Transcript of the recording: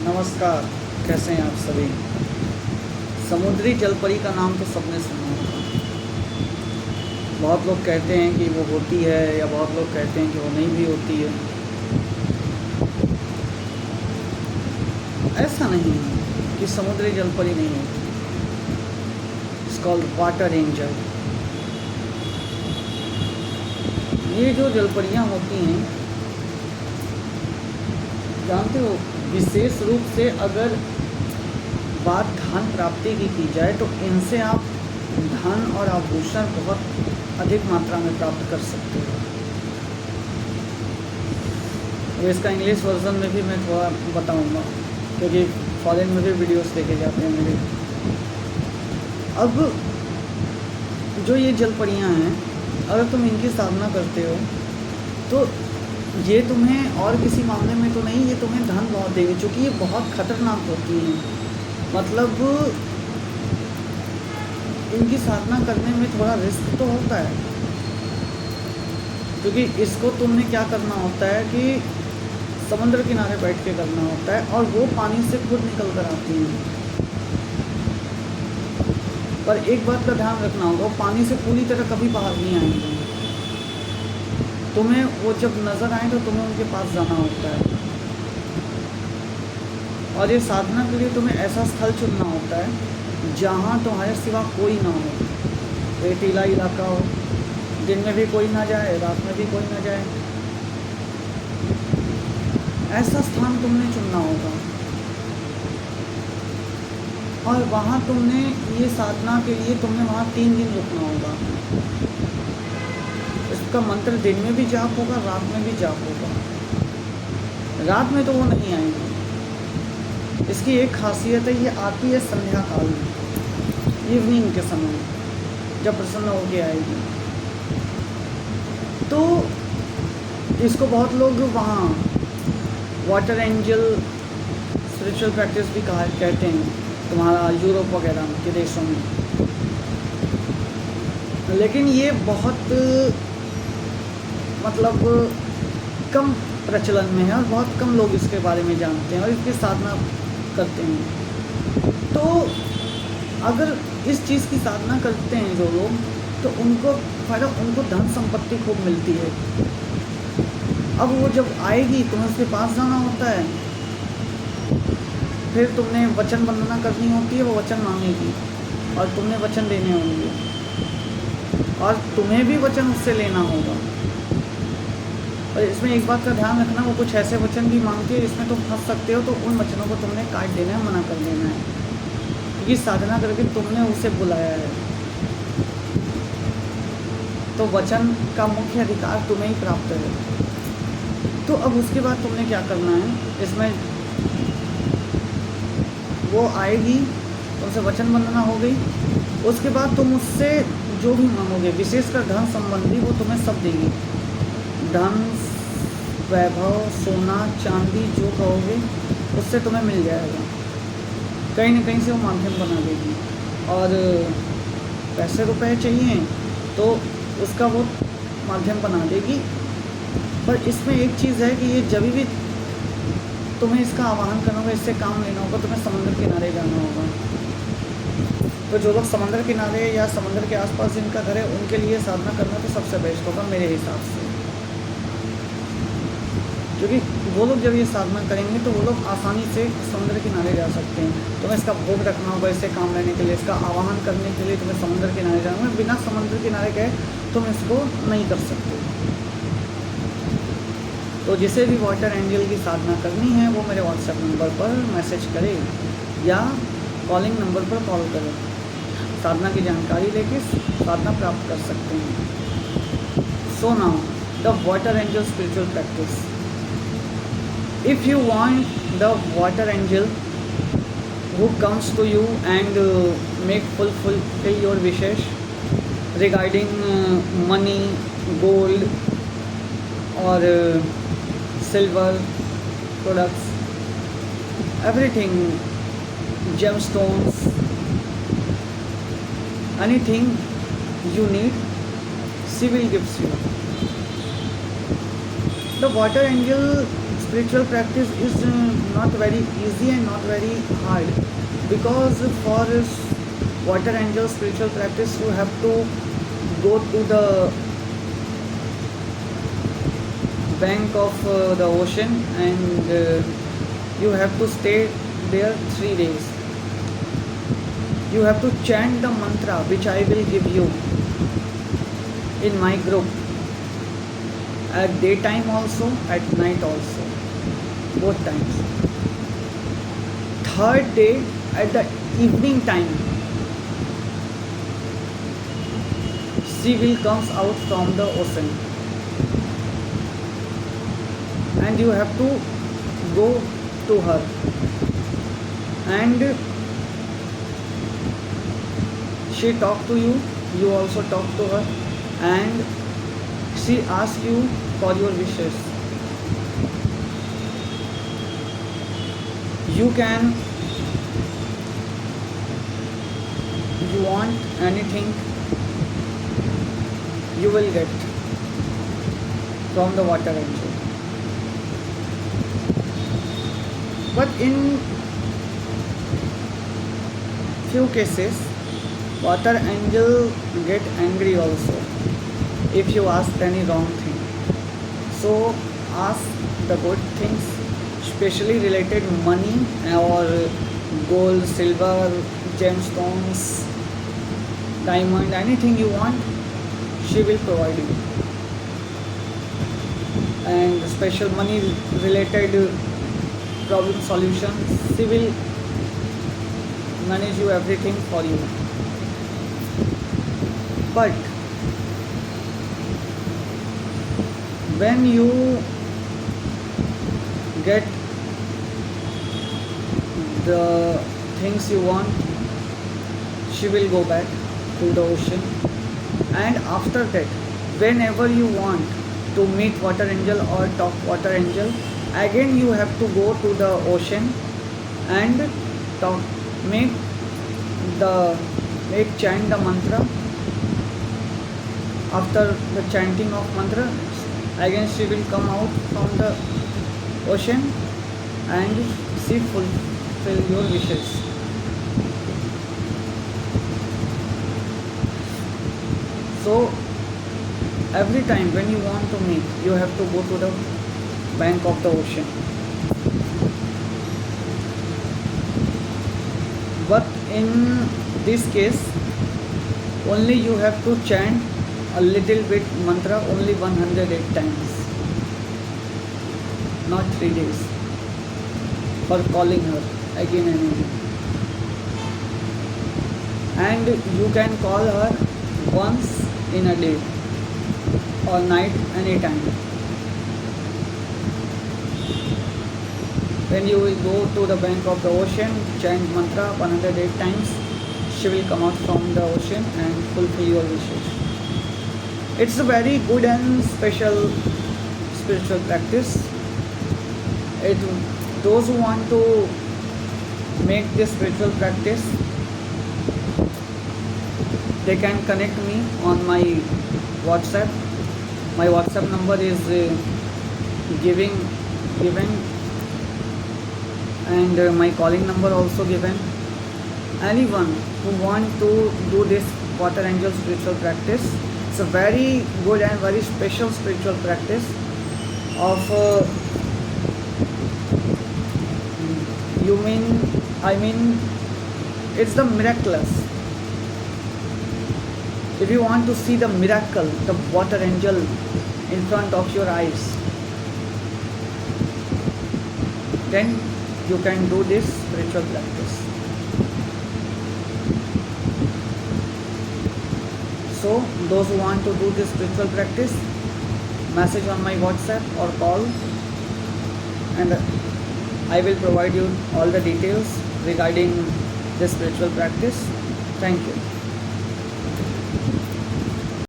नमस्कार। कैसे हैं आप सभी। समुद्री जलपरी का नाम तो सबने सुना होगा। बहुत लोग कहते हैं कि वो होती है या बहुत लोग कहते हैं कि वो नहीं भी होती है। ऐसा नहीं है कि समुद्री जलपरी नहीं होती। It's called water angel. ये जो जलपरियाँ होती हैं, जानते हो, विशेष रूप से अगर बात धन प्राप्ति की जाए तो इनसे आप धन और आभूषण बहुत अधिक मात्रा में प्राप्त कर सकते हो। तो इसका इंग्लिश वर्जन में भी मैं थोड़ा बताऊंगा, क्योंकि फॉरेन में भी वीडियोस देखे जाते हैं मेरे। अब जो ये जलपरियाँ हैं, अगर तुम इनकी साधना करते हो तो ये तुम्हें और किसी मामले में तो नहीं, ये तुम्हें धन बहुत देगी, क्योंकि ये बहुत खतरनाक होती हैं। मतलब इनकी साधना करने में थोड़ा रिस्क तो होता है, क्योंकि इसको तुमने क्या करना होता है कि समुद्र किनारे बैठ के करना होता है, और वो पानी से खुद निकल कर आती हैं। पर एक बात का ध्यान रखना होगा, वो पानी से पूरी तरह कभी बाहर नहीं आएंगे। तुम्हें वो जब नज़र आए तो तुम्हें उनके पास जाना होता है, और ये साधना के लिए तुम्हें ऐसा स्थल चुनना होता है जहाँ तुम्हारे सिवा कोई ना हो। रेतीला इलाका हो, दिन में भी कोई ना जाए, रात में भी कोई ना जाए, ऐसा स्थान तुमने चुनना होगा। और वहाँ तुमने ये साधना के लिए तुमने वहाँ 3 दिन रुकना होगा। इसका मंत्र दिन में भी जाप होगा, रात में भी जाप होगा। रात में तो वो नहीं आएंगे। इसकी एक खासियत है, ये आती है संध्या काल में, इवनिंग के समय, जब प्रसन्न होके आएगी। तो इसको बहुत लोग वहाँ वाटर एंजल स्पिरिचुअल प्रैक्टिस भी कहते हैं, तुम्हारा यूरोप वगैरह के देशों में। लेकिन ये बहुत मतलब कम प्रचलन में है, और बहुत कम लोग इसके बारे में जानते हैं और इसकी साधना करते हैं। तो अगर इस चीज़ की साधना करते हैं जो लोग, तो उनको फ़ायदा, उनको धन संपत्ति खूब मिलती है। अब वो जब आएगी तुम्हें उसके पास जाना होता है, फिर तुमने वचन वंदना करनी होती है, वो वचन मांगेगी और तुमने वचन देने होंगे, और तुम्हें भी वचन उससे लेना होगा। और इसमें एक बात का ध्यान रखना, वो कुछ ऐसे वचन भी मांगती है इसमें तुम फंस सकते हो, तो उन वचनों को तुमने काट देना है, मना कर देना है, क्योंकि साधना करके तुमने उसे बुलाया है। तो वचन का मुख्य अधिकार तुम्हें ही प्राप्त है। तो अब उसके बाद तुमने क्या करना है, इसमें वो आएगी, तुमसे वचन वंदना हो गई, उसके बाद तुम उससे जो भी मांगोगे, विशेषकर धन संबंधी, वो तुम्हें सब देगी। धन, वैभव, सोना, चांदी, जो कहोगे उससे तुम्हें मिल जाएगा। कहीं न कहीं से वो माध्यम बना देगी। और पैसे रुपए चाहिए तो उसका वो माध्यम बना देगी। पर इसमें एक चीज़ है कि ये जब भी तुम्हें इसका आवाहन करना होगा, इससे काम लेना होगा, तुम्हें समुद्र किनारे जाना होगा। तो जो लोग समुद्र किनारे या समुद्र के आसपास जिनका घर है, उनके लिए साधना करना तो सबसे बेस्ट होगा मेरे हिसाब से, क्योंकि वो लोग जब ये साधना करेंगे तो वो लोग आसानी से समुद्र किनारे जा सकते हैं। तुम्हें इसका भोग रखना होगा, इससे काम लेने के लिए, इसका आवाहन करने के लिए तुम्हें समुद्र किनारे जाना होगा। बिना समुद्र किनारे गए तुम इसको नहीं कर सकते। तो जिसे भी वाटर एंजल की साधना करनी है, वो मेरे व्हाट्सएप नंबर पर मैसेज करे या कॉलिंग नंबर पर कॉल करें। साधना की जानकारी लेके साधना प्राप्त कर सकते हैं। So now the water angel spiritual practice. If you want the water angel who comes to you and fulfill your wishes regarding money, gold or silver products, everything, gemstones, anything you need, she will give you. The water angel spiritual practice is not very easy and not very hard, because for water angel spiritual practice you have to go to the bank of the ocean, and you have to stay there 3 days. You have to chant the mantra which I will give you in my group, at daytime also, at night also, both times. Third day at the evening time, she will comes out from the ocean, and you have to go to her, and she talk to you, you also talk to her, and she asks you for your wishes. You can, you want anything, you will get from the water angel. But in few cases, water angel get angry also if you ask any wrong thing. So ask the good things, especially related money or gold, silver, gemstones, diamond, anything you want, she will provide you. And special money related problem solution, she will manage you everything for you. But when you get the things you want, she will go back to the ocean, and after that, whenever you want to meet water angel or talk water angel, again you have to go to the ocean and talk, make chant the mantra. After the chanting of mantra, again she will come out from the ocean and she fulfill your wishes. So every time when you want to meet, you have to go to the bank of the ocean. But in this case, only you have to chant a little bit mantra only 108 times, not 3 days, for calling her again and again. And you can call her once in a day or night, anytime. When you will go to the bank of the ocean, chant mantra 108 times, she will come out from the ocean and fulfill your wishes. It's a very good and special spiritual practice. Those who want to make this spiritual practice, they can connect me on my WhatsApp. My WhatsApp number is given, and my calling number also given. Anyone who want to do this water angel spiritual practice, it's a very good and very special spiritual practice of it's the miraculous. If you want to see the miracle, the water angel in front of your eyes, then you can do this spiritual practice. So those who want to do this spiritual practice, message on my WhatsApp or call, and I will provide you all the details regarding this spiritual practice. Thank you.